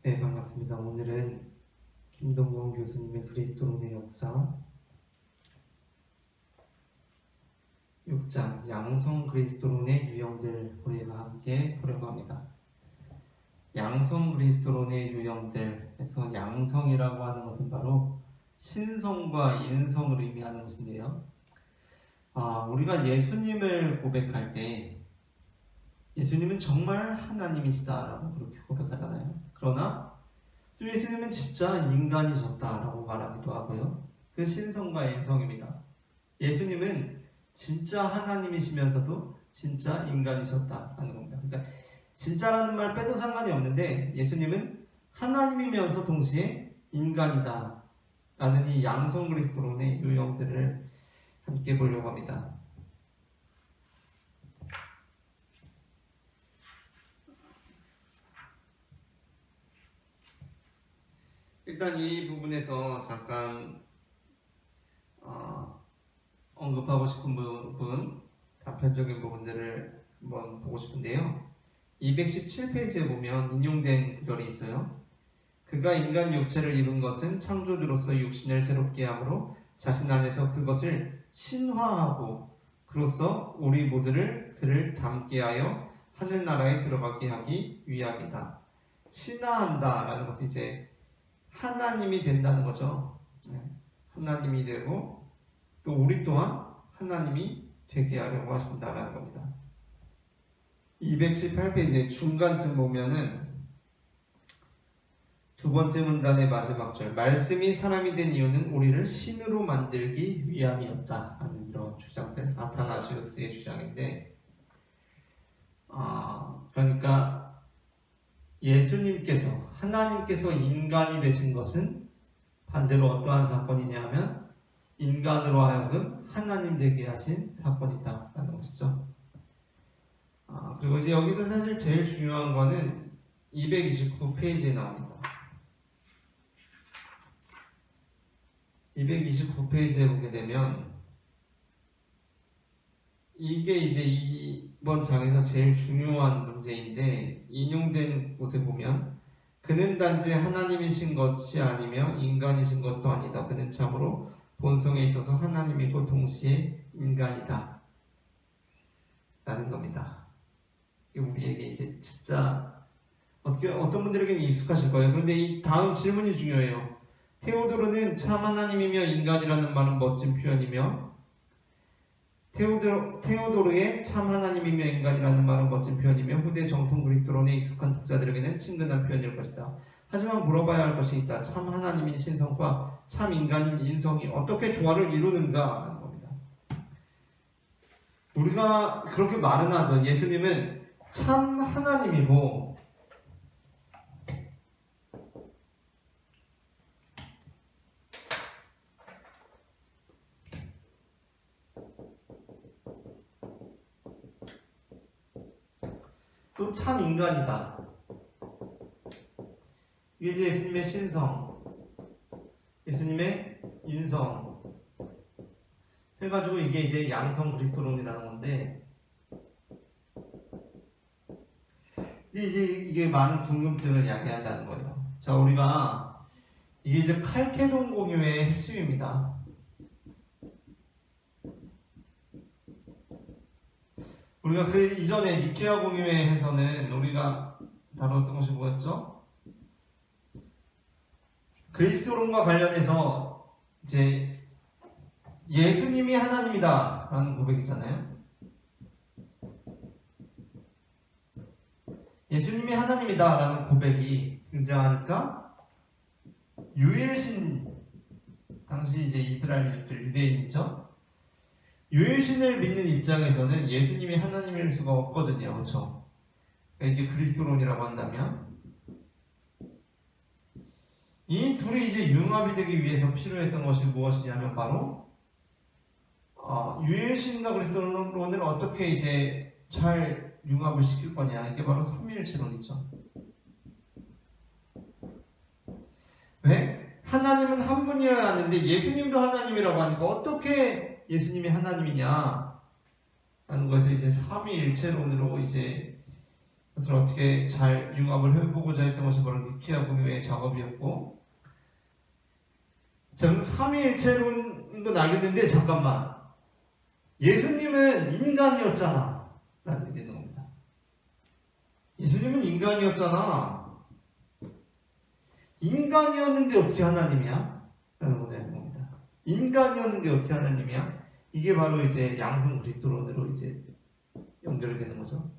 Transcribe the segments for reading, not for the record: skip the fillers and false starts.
네, 반갑습니다. 오늘은 김동건 교수님의 그리스도론의 역사 6장 양성 그리스도론의 유형들 우리가 함께 보려고 합니다. 양성 그리스도론의 유형들에서 양성이라고 하는 것은 바로 신성과 인성을 의미하는 것인데요. 우리가 예수님을 고백할 때 예수님은 정말 하나님이시다라고 그렇게 고백하잖아요. 그러나 또 예수님은 진짜 인간이셨다라고 말하기도 하고요. 그 신성과 인성입니다. 예수님은 진짜 하나님이시면서도 진짜 인간이셨다라는 겁니다. 그러니까 진짜라는 말 빼도 상관이 없는데 예수님은 하나님이면서 동시에 인간이다 라는 이 양성 그리스도론의 유형들을 함께 보려고 합니다. 일단 이 부분에서 잠깐 언급하고 싶은 부분, 단편적인 부분들을 한번 보고 싶은데요. 217페이지에 보면 인용된 구절이 있어요. 그가 인간 육체를 입은 것은 창조주로서 육신을 새롭게 함으로 자신 안에서 그것을 신화하고 그로써 우리 모두를 그를 닮게 하여 하늘나라에 들어가게 하기 위함이다. 신화한다 라는 것은 이제 하나님이 된다는 거죠. 하나님이 되고 또 우리 또한 하나님이 되게 하려고 하신다라는 겁니다. 218페이지 중간쯤 보면은 두 번째 문단의 마지막 절, 말씀이 사람이 된 이유는 우리를 신으로 만들기 위함이었다 하는 이런 주장들, 아타나시우스의 주장인데, 그러니까 예수님께서, 하나님께서 인간이 되신 것은 반대로 어떠한 사건이냐 하면 인간으로 하여금 하나님 되게 하신 사건이다 라는 것이죠. 그리고 이제 여기서 사실 제일 중요한 거는 229페이지에 나옵니다. 229페이지에 보게 되면 이게 이제 이번 장에서 제일 중요한 문제인데, 인용된 곳에 보면 그는 단지 하나님이신 것이 아니며 인간이신 것도 아니다. 그는 참으로 본성에 있어서 하나님이고 동시에 인간이다 라는 겁니다. 우리에게 이제 진짜 어떤 분들에게는 익숙하실 거예요. 그런데 이 다음 질문이 중요해요. 테오도르는 참 하나님이며 인간이라는 말은 멋진 표현이며 테오도르의 참 하나님이며 인간이라는 말은 멋진 표현이며 후대 정통 그리스도론에 익숙한 독자들에게는 친근한 표현일 것이다. 하지만 물어봐야 할 것이 있다. 참 하나님인 신성과 참 인간인 인성이 어떻게 조화를 이루는가 하는 겁니다. 우리가 그렇게 말은 하죠. 예수님은 참 하나님이고 또 참 인간이다. 이게 이제 예수님의 신성, 예수님의 인성 해가지고 이게 이제 양성 그리스도론이라는 건데, 근데 이제 이게 많은 궁금증을 야기한다는 거예요. 자, 우리가 이게 이제 칼케돈 공유의 핵심입니다. 우리가 그 이전에 니케아 공유회에서는 우리가 다뤘던 것이 뭐였죠? 그리스도론과 관련해서 이제 예수님이 하나님이다 라는 고백이잖아요. 예수님이 하나님이다 라는 고백이 등장하니까 유일신, 당시 이제 이스라엘 민족들 유대인이죠. 유일신을 믿는 입장에서는 예수님이 하나님일 수가 없거든요. 그렇죠? 그러니까 이게 그리스도론이라고 한다면 이 둘이 이제 융합이 되기 위해서 필요했던 것이 무엇이냐면 바로 유일신과 그리스도론을 어떻게 이제 잘 융합을 시킬 거냐, 이게 바로 삼위일체론이죠. 왜? 하나님은 한 분이어야 하는데 예수님도 하나님이라고 하니까 어떻게 예수님이 하나님이냐 하는 것을 이제 삼위일체론으로 이제 그것을 어떻게 잘 융합을 해보고자 했던 것이 바로 니케아 공유의 작업이었고, 자, 삼위일체론인 건 알겠는데 잠깐만, 예수님은 인간이었잖아 라는 게 되는 겁니다. 예수님은 인간이었잖아. 인간이었는데 어떻게 하나님이야? 라는 거 되는 겁니다. 인간이었는데 어떻게 하나님이야? 이게 바로 이제 양성 그리스도론으로 이제 연결이 되는 거죠.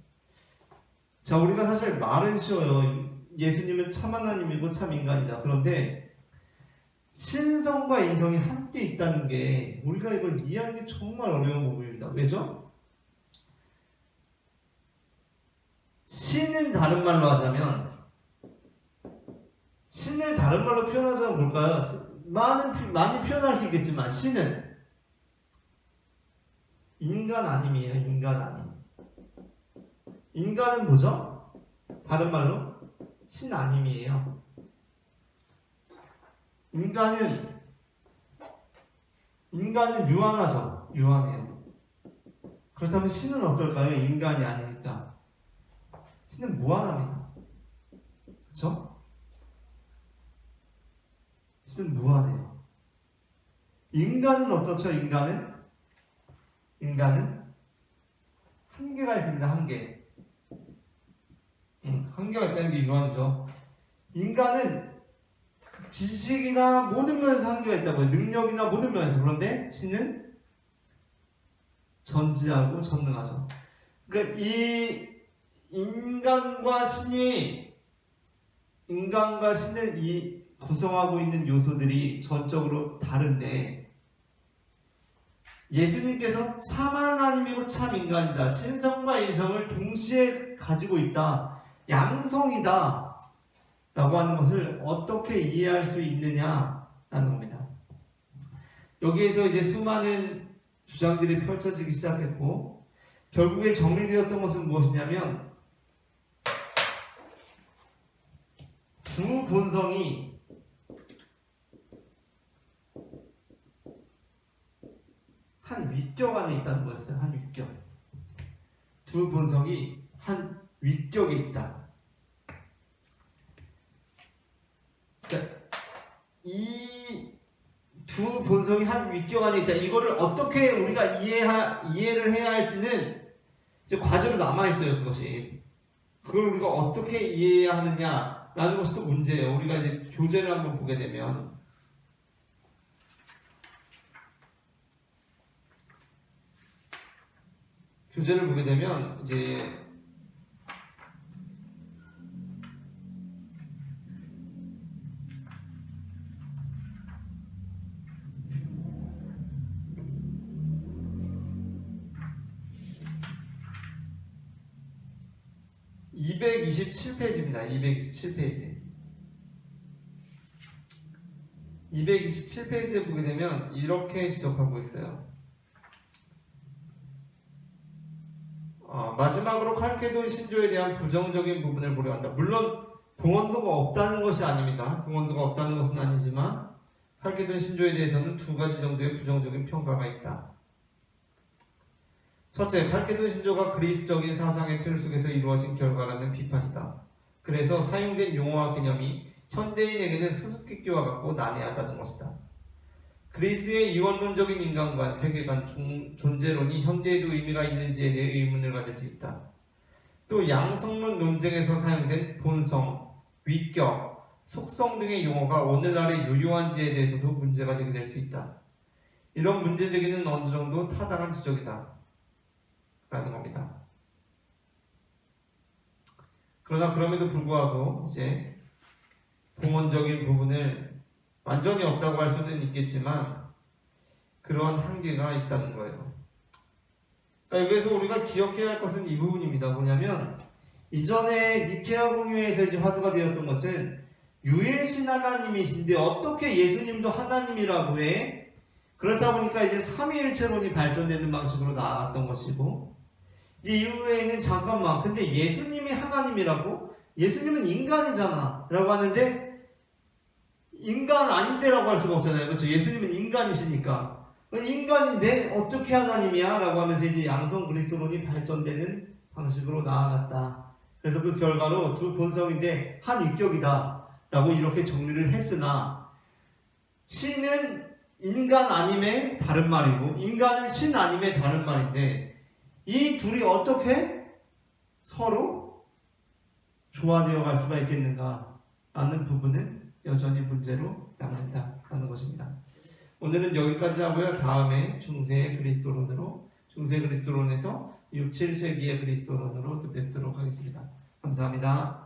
자, 우리가 사실 말은 쉬워요. 예수님은 참 하나님이고 참 인간이다. 그런데 신성과 인성이 함께 있다는 게 우리가 이걸 이해하기 정말 어려운 부분입니다. 왜죠? 신은 다른 말로 하자면, 신을 다른 말로 표현하자면 뭘까요? 많이 표현할 수 있겠지만 신은 인간 아님이에요. 인간 아님. 인간은 뭐죠? 다른 말로 신 아님이에요. 인간은 유한하죠. 유한해요. 그렇다면 신은 어떨까요? 인간이 아니니까 신은 무한합니다. 그렇죠? 신은 무한해요. 인간은 어떻죠? 인간은 한계가 있습니다. 한계가 있다는 게 유한이죠. 인간은 지식이나 모든 면에서 한계가 있다고요. 능력이나 모든 면에서. 그런데 신은 전지하고 전능하죠. 그러니까 이 인간과 신을 이 구성하고 있는 요소들이 전적으로 다른데, 예수님께서 참 하나님이고 참 인간이다. 신성과 인성을 동시에 가지고 있다. 양성이다. 라고 하는 것을 어떻게 이해할 수 있느냐라는 겁니다. 여기에서 이제 수많은 주장들이 펼쳐지기 시작했고, 결국에 정리되었던 것은 무엇이냐면, 두 본성이 한 윗격 안에 있다는 거였어요. 한 윗격. 두 본성이 한 윗격에 있다. 이 두 본성이 한 윗격 안에 있다. 이거를 어떻게 우리가 이해를 해야 할지는 이제 과제로 남아 있어요. 그것이. 그걸 우리가 어떻게 이해해야 하느냐라는 것이 또 문제예요. 우리가 이제 교재를 한번 보게 되면, 이제 227페이지입니다. 227페이지. 227페이지에 보게 되면 이렇게 지적하고 있어요. 마지막으로 칼케돈 신조에 대한 부정적인 부분을 보려 한다. 물론 봉헌도가 없다는 것이 아닙니다. 봉헌도가 없다는 것은 아니지만 칼케돈 신조에 대해서는 두 가지 정도의 부정적인 평가가 있다. 첫째, 칼케돈 신조가 그리스적인 사상의 틀 속에서 이루어진 결과라는 비판이다. 그래서 사용된 용어와 개념이 현대인에게는 수수께끼와 같고 난해하다는 것이다. 그리스의 이원론적인 인간관, 세계관, 존재론이 현대에도 의미가 있는지에 대해 의문을 가질 수 있다. 또 양성론 논쟁에서 사용된 본성, 위격, 속성 등의 용어가 오늘날의 유효한지에 대해서도 문제가 제기될 수 있다. 이런 문제 제기는 어느 정도 타당한 지적이다. 라는 겁니다. 그러나 그럼에도 불구하고 이제 봉헌적인 부분을 완전히 없다고 할 수는 있겠지만 그러한 한계가 있다는 거예요. 그러니까 여기서 우리가 기억해야 할 것은 이 부분입니다. 뭐냐면 이전에 니케아 공유에서 이제 화두가 되었던 것은 유일신 하나님이신데 어떻게 예수님도 하나님이라고 해? 그렇다 보니까 이제 삼위일체론이 발전되는 방식으로 나아갔던 것이고, 이제 이후에는 잠깐만, 근데 예수님이 하나님이라고? 예수님은 인간이잖아 라고 하는데 인간 아닌데 라고 할 수가 없잖아요. 그렇죠? 예수님은 인간이시니까. 인간인데 어떻게 하나님이야? 라고 하면서 이제 양성 그리스도론이 발전되는 방식으로 나아갔다. 그래서 그 결과로 두 본성인데 한 위격이다 라고 이렇게 정리를 했으나, 신은 인간 아님의 다른 말이고 인간은 신 아님의 다른 말인데, 이 둘이 어떻게 서로 조화되어 갈 수가 있겠는가 라는 부분은 여전히 문제로 남는다라는 것입니다. 오늘은 여기까지 하고요. 다음에 중세 그리스도론에서 6, 7세기의 그리스도론으로 또 뵙도록 하겠습니다. 감사합니다.